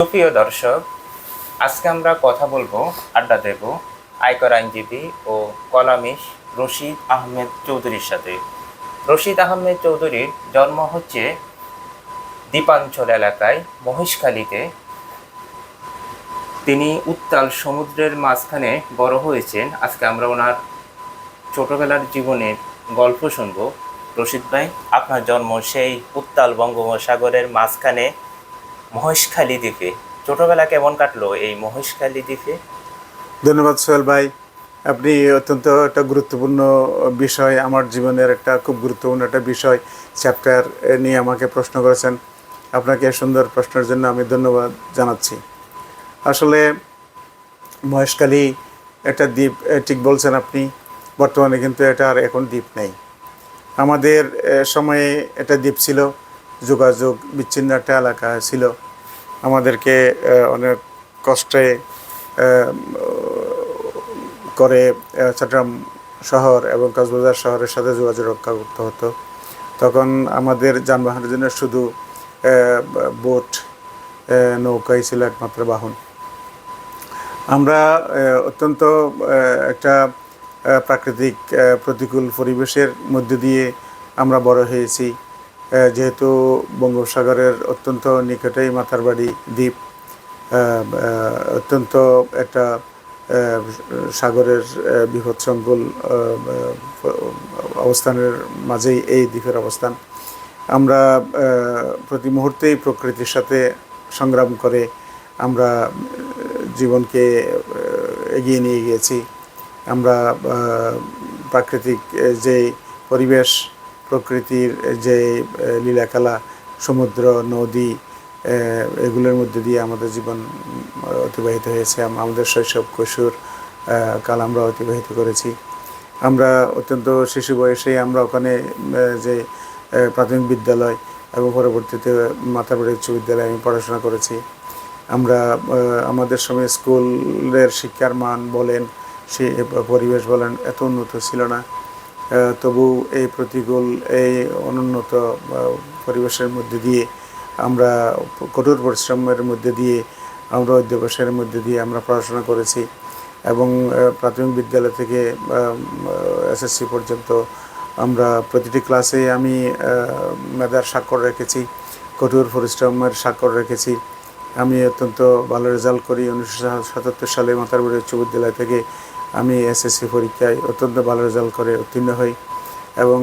সুপ্রিয় দর্শক, আজকে আমরা কথা বলবো, আড্ডা দেব আয়কর আইনজীবী ও কলামিস্ট রশিদ আহমেদ চৌধুরীর সাথে। রশিদ আহমেদ চৌধুরীর জন্ম হচ্ছে দ্বীপাঞ্চল এলাকায় মহেশখালীতে। তিনি উত্তাল সমুদ্রের মাঝখানে বড় হয়েছেন। আজকে আমরা ওনার ছোটবেলার জীবনের গল্প শুনব। রশিদ ভাই, আপনার জন্ম সেই উত্তাল বঙ্গোপসাগরের মাঝখানে মহেশখালী দ্বীপে। ছোটবেলা কেমন কাটলো এই মহেশখালী দ্বীপে? ধন্যবাদ সোহেল ভাই। আপনি অত্যন্ত একটা গুরুত্বপূর্ণ বিষয়, আমার জীবনের একটা খুব গুরুত্বপূর্ণ একটা বিষয় চ্যাপ্টার নিয়ে আমাকে প্রশ্ন করেছেন। আপনাকে সুন্দর প্রশ্নের জন্য আমি ধন্যবাদ জানাচ্ছি। আসলে মহেশখালী একটা দ্বীপ, ঠিক বলছেন আপনি। বর্তমানে কিন্তু এটা আর এখন দ্বীপ নেই। আমাদের সময়ে এটা দ্বীপ ছিল, যোগাযোগ বিচ্ছিন্ন একটা এলাকা ছিল। আমাদেরকে অনেক কষ্টে করে চট্টগ্রাম শহর এবং কক্সবাজার শহরের সাথে যোগাযোগ রক্ষা করতে হতো। তখন আমাদের যানবাহনের জন্য শুধু বোট, নৌকাই ছিল একমাত্র বাহন। আমরা অত্যন্ত একটা প্রাকৃতিক প্রতিকূল পরিবেশের মধ্যে দিয়ে আমরা বড় হয়েছি। যেহেতু বঙ্গোপসাগরের অত্যন্ত নিকটেই মাতারবাড়ি দ্বীপ, অত্যন্ত একটা সাগরের বিপদসংকুল অবস্থানের মাঝেই এই দ্বীপের অবস্থান। আমরা প্রতি মুহূর্তেই প্রকৃতির সাথে সংগ্রাম করে আমরা জীবনকে এগিয়ে নিয়ে গিয়েছি। আমরা প্রাকৃতিক যে পরিবেশ, প্রকৃতির যে লীলাখেলা, সমুদ্র, নদী, এগুলোর মধ্যে দিয়ে আমাদের জীবন অতিবাহিত হয়েছে। আমাদের শৈশব কৈশোর কাল আমরা অতিবাহিত করেছি। আমরা অত্যন্ত শিশু বয়সেই আমরা ওখানে যে প্রাথমিক বিদ্যালয় এবং পরবর্তীতে মাতারবাড়ি উচ্চ বিদ্যালয়ে আমি পড়াশোনা করেছি। আমরা আমাদের সময় স্কুলের শিক্ষার মান বলেন, সে পরিবেশ বলেন, এত উন্নত ছিল না। তবু এই প্রতিকূল, এই অনুন্নত পরিবেশের মধ্যে দিয়ে আমরা কঠোর পরিশ্রমের মধ্যে দিয়ে, আমরা অধ্যবসায়ের মধ্যে দিয়ে আমরা পড়াশোনা করেছি এবং প্রাথমিক বিদ্যালয় থেকে এসএসসি পর্যন্ত আমরা প্রতিটি ক্লাসে আমি মেধার স্বাক্ষর রেখেছি, কঠোর পরিশ্রমের স্বাক্ষর রেখেছি। আমি অত্যন্ত ভালো রেজাল্ট করি। 1977 সালে মাতারবাড়ি উচ্চ বিদ্যালয় থেকে আমি এসএসসি পরীক্ষায় অত্যন্ত ভালো রেজাল্ট করে উত্তীর্ণ হই এবং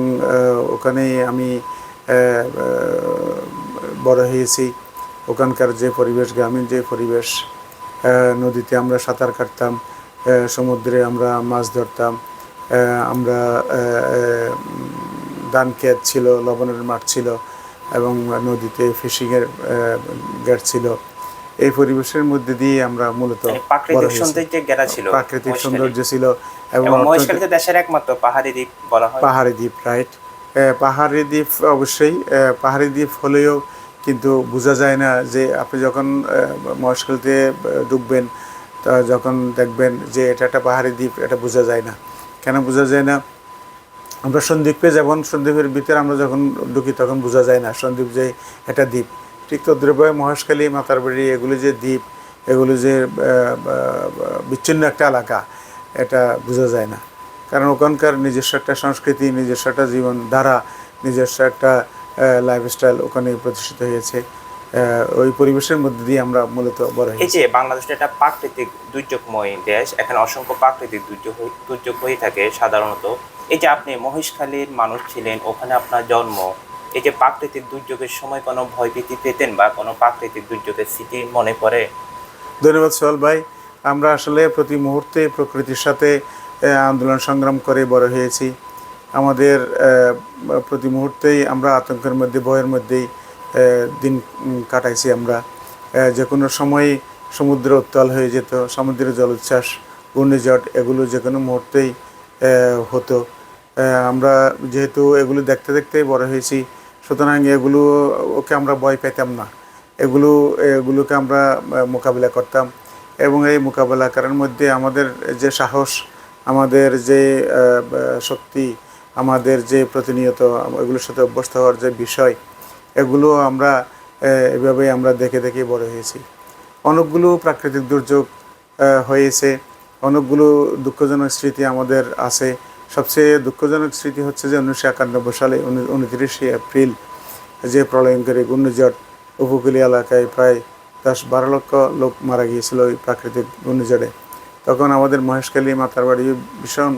ওখানেই আমি বড় হয়েছি। ওখানকার যে পরিবেশ, গ্রামীণ যে পরিবেশ, নদীতে আমরা সাঁতার কাটতাম, সমুদ্রে আমরা মাছ ধরতাম, আমরা ধান ক্ষেত ছিল, লবণের মাঠ ছিল এবং নদীতে ফিশিংয়ের গেট ছিল। এই পরিবেশের মধ্যে দিয়ে আমরা মূলত প্রাকৃতিক সৌন্দর্যে ঘেরা ছিল, প্রাকৃতিক সৌন্দর্য ছিল এবং মহেশখালী দেশের একমাত্র পাহাড়ি দ্বীপ বলা হয়। পাহাড়ি দ্বীপ, রাইট। পাহাড়ি দ্বীপ অবশ্যই পাহাড়ি দ্বীপ হলেও কিন্তু বোঝা যায় না যে আপনি যখন মহেশখালীতে ঢুকবেন, তা যখন দেখবেন যে এটা একটা পাহাড়ি দ্বীপ, এটা বোঝা যায় না। কেন বোঝা যায় না? আমরা সন্দ্বীপে যেমন সন্দ্বীপের ভিতরে আমরা যখন ঢুকি তখন বোঝা যায় না সন্দ্বীপ যে একটা দ্বীপ। ঠিক তদ্রুপভাবে মহেশখালী, মাতারবাড়ি, এগুলি যে দ্বীপ, এগুলি যে বিচ্ছিন্ন একটা এলাকা, এটা বোঝা যায় না। কারণ ওখানকার নিজস্ব একটা সংস্কৃতি, নিজস্ব একটা জীবনধারা, নিজস্ব একটা লাইফস্টাইল ওখানে প্রতিষ্ঠিত হয়েছে। ওই পরিবেশের মধ্যে দিয়ে আমরা মূলত বড় হয়েছি। এই যে বাংলাদেশ একটা প্রাকৃতিক দুর্যোগময় দেশ, এখানে অসংখ্য প্রাকৃতিক দুর্যোগ হয়ে থাকে সাধারণত। এই যে আপনি মহেশখালীর মানুষ ছিলেন, ওখানে আপনার জন্ম, এই যে প্রাকৃতিক দুর্যোগের সময় কোনো ভয়ভীতি পেতেন বা কোনো প্রাকৃতিক দুর্যোগের স্মৃতি মনে পড়ে? ধন্যবাদ সোহেল ভাই। আমরা আসলে প্রতি মুহূর্তে প্রকৃতির সাথে আন্দোলন সংগ্রাম করে বড় হয়েছি। আমাদের প্রতি মুহূর্তেই আমরা আতঙ্কের মধ্যে, ভয়ের মধ্যেই দিন কাটাইছি। আমরা যে কোনো সময় সমুদ্র উত্তাল হয়ে যেত, সমুদ্রের জলোচ্ছ্বাস, ঘূর্ণিঝড়, এগুলো যে কোনো মুহূর্তেই হতো। আমরা যেহেতু এগুলো দেখতে দেখতেই বড় হয়েছি, সুতরাং ওকে আমরা ভয় পেতাম না। এগুলোকে আমরা মোকাবিলা করতাম এবং এই মোকাবিলা করার মধ্যে আমাদের যে সাহস, আমাদের যে শক্তি, আমাদের যে প্রতিনিয়ত এগুলোর সাথে অভ্যস্ত হওয়ার যে বিষয়, এগুলো আমরা এভাবেই আমরা দেখে দেখে বড় হয়েছি। অনেকগুলো প্রাকৃতিক দুর্যোগ হয়েছে, অনেকগুলো দুঃখজনক স্মৃতি আমাদের আছে। সবচেয়ে দুঃখজনক স্মৃতি হচ্ছে যে 1991 সালে 29শে এপ্রিল যে প্রলয়ঙ্করী ঘূর্ণিঝড় উপকূলীয় এলাকায় প্রায় 10-12 লক্ষ লোক মারা গিয়েছিল ওই প্রাকৃতিক ঘূর্ণিঝড়ে। তখন আমাদের মহেশখালী মাতারবাড়ি ভীষণ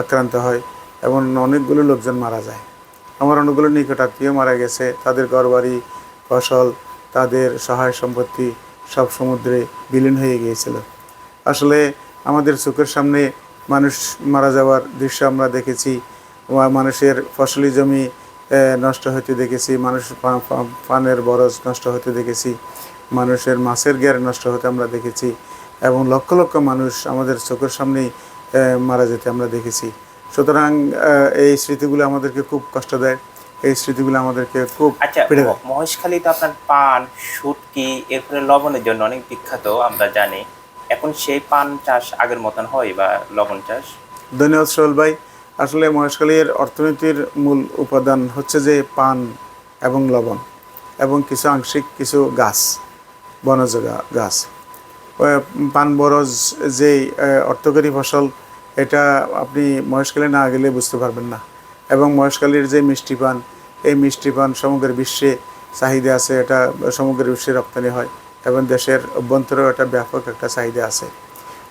আক্রান্ত হয় এবং অনেকগুলো লোকজন মারা যায়। আমার অনেকগুলো নিকটাত্মীয় মারা গেছে, তাদের ঘরবাড়ি, ফসল, তাদের সহায় সম্পত্তি সব সমুদ্রে বিলীন হয়ে গিয়েছিল। আসলে আমাদের চোখের সামনে মানুষ মারা যাওয়ার দৃশ্য আমরা দেখেছি, মানুষের ফসলি জমি নষ্ট হতে দেখেছি, মানুষ পানের বরজ নষ্ট হতে দেখেছি, মানুষের মাছের ঘের নষ্ট হতে আমরা দেখেছি এবং লক্ষ লক্ষ মানুষ আমাদের চোখের সামনেই মারা যেতে আমরা দেখেছি। সুতরাং এই স্মৃতিগুলো আমাদেরকে খুব কষ্ট দেয়, এই স্মৃতিগুলো আমাদেরকে খুব আচ্ছা, পীড়া দেয়। মহেশখালী তো আপনার পান, শুটকি, এরপরে লবণের জন্য অনেক বিখ্যাত আমরা জানি। এখন সেই পান চাষ আগের মতন হয় বা লবণ চাষ? ধন্যবাদ সোহেল ভাই। আসলে মহেশখালীর অর্থনীতির মূল উপাদান হচ্ছে যে পান এবং লবণ এবং কিছু আংশিক কিছু গাছ, বনজ গাছ। পান বরজ যেই অর্থকরী ফসল, এটা আপনি মহেশখালী না গেলে বুঝতে পারবেন না। এবং মহেশখালীর যে মিষ্টি পান, এই মিষ্টি পান সমগ্র বিশ্বে চাহিদা আছে, এটা সমগ্র বিশ্বে রপ্তানি হয় এবং দেশের অভ্যন্তরেও এটা ব্যাপক একটা চাহিদা আছে।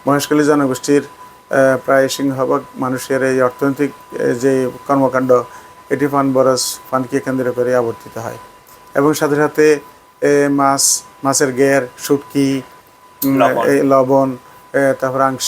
মহেশখালী জনগোষ্ঠীর প্রায় সিংহভাগ মানুষের এই অর্থনৈতিক যে কর্মকাণ্ড, এটি পান বরজ পানকে কেন্দ্র করে আবর্তিত হয় এবং সাথে সাথে মাছের ঘের, শুটকি, লবণ। লবণ, তারপর আংশিক